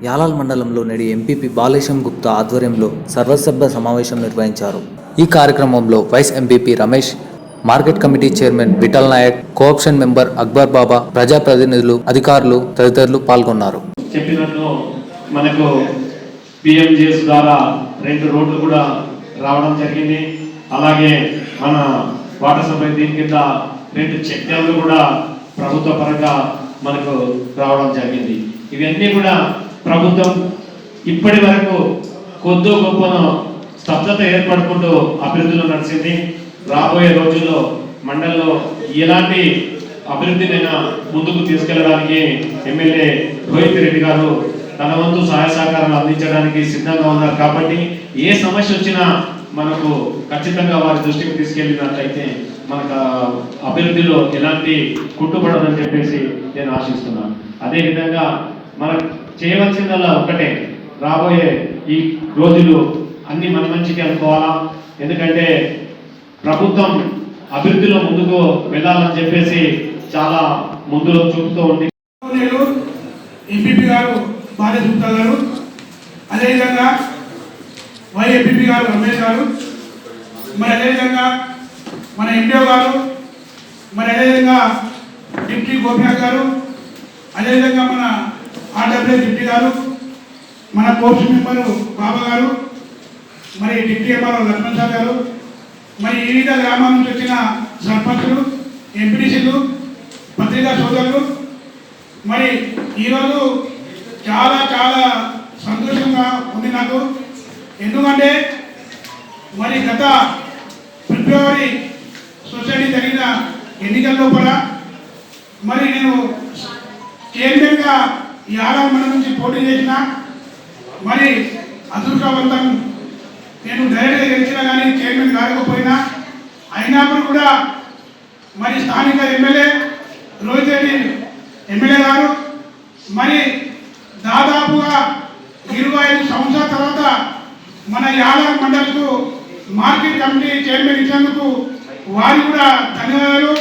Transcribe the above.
యాలాల్ మండలంలో నేడు ఎంపీపీ బాలేశం గుప్తా ఆధ్వర్యంలో సర్వసభ్య సమావేశం నిర్వహించారు. ఈ కార్యక్రమంలో vice MPP Ramesh, market committee chairman Vithal Naik, cooption member Akbar Baba, ప్రజాప్రతినిధులు, అధికారులు తదితరులు పాల్గొన్నారు. చెప్పినట్లు మనకు పిఎంజిఎస్ ద్వారా 2 రోడ్లు కూడా రావడం జరిగింది. అలాగే మన వాటర్ సప్లై దీని కింద 2 చెక్ డ్యామ్లు కూడా ప్రభుత్వ పరంగా మనకు రావడం జరిగింది. ఇవన్నీ కూడా ప్రభుత్వం ఇప్పటి వరకు కొద్దో గొప్పను స్తబ్దత ఏర్పడుకుంటూ అభివృద్ధిలో నడిచింది. రాబోయే రోజుల్లో మండలంలో ఎలాంటి అభివృద్ధినైనా ముందుకు తీసుకెళ్లడానికి ఎమ్మెల్యే రోహిత్ రెడ్డి గారు తన వంతు సహాయ సహకారాలు అందించడానికి సిద్ధంగా ఉన్నారు. కాబట్టి ఏ సమస్య వచ్చినా మనకు ఖచ్చితంగా వారి దృష్టికి తీసుకెళ్ళినట్లయితే మనకు అభివృద్ధిలో ఎలాంటి కుట్టుపడదని చెప్పేసి నేను ఆశిస్తున్నాను. అదేవిధంగా మనం చేయవలసిందల్లా ఒకటే, రాబోయే ఈ రోజులు అన్ని మంచికి అనుకోవాలా. ఎందుకంటే ప్రభుత్వం అభివృద్ధిలో ముందుకు వెళ్ళాలని చెప్పేసి చాలా ముందులో చూపుతూ ఉంది. ఎంపీపీ గారు బాలేశం గుప్తా గారు, అదేవిధంగా వైఎంపీ గారు రమేష్ గారు, మరి అదేవిధంగా మన ఎంపీఓ గారు, మరి అదేవిధంగా డిప్టీ గోపినాథ్ గారు, అదేవిధంగా మన ఆర్డబ్ల్యూ డిప్టీ గారు, మన కోఆప్షన్ మెంబరు బాబా గారు, మరి డిప్టీ ఎంఆర్ఓ లక్ష్మణ్ సార్ గారు, మరి వివిధ గ్రామాల నుంచి వచ్చిన సర్పంచులు, ఎంపీటీసీలు, పత్రికా సోదరులు, మరి ఈరోజు చాలా చాలా సంతోషంగా ఉంది నాకు. ఎందుకంటే మరి గత ఫిబ్రవరి సొసైటీ జరిగిన ఎన్నికల్లో కూడా మరి నేను చైర్మన్గా యాలాల్ మండలం నుంచి పోటీ చేసిన, మరి అదృష్టవంతం నేను డైరెక్ట్గా గెలిచినా కానీ చైర్మన్ కాకపోయినా, అయినప్పుడు కూడా మరి స్థానిక ఎమ్మెల్యే రోహిత్ రెడ్డి ఎమ్మెల్యే గారు మరి దాదాపుగా 25 సంవత్సరాల తర్వాత మన యాలాల్ మండల్కు మార్కెట్ కమిటీ చైర్మన్ ఇచ్చినందుకు వారికి కూడా ధన్యవాదాలు.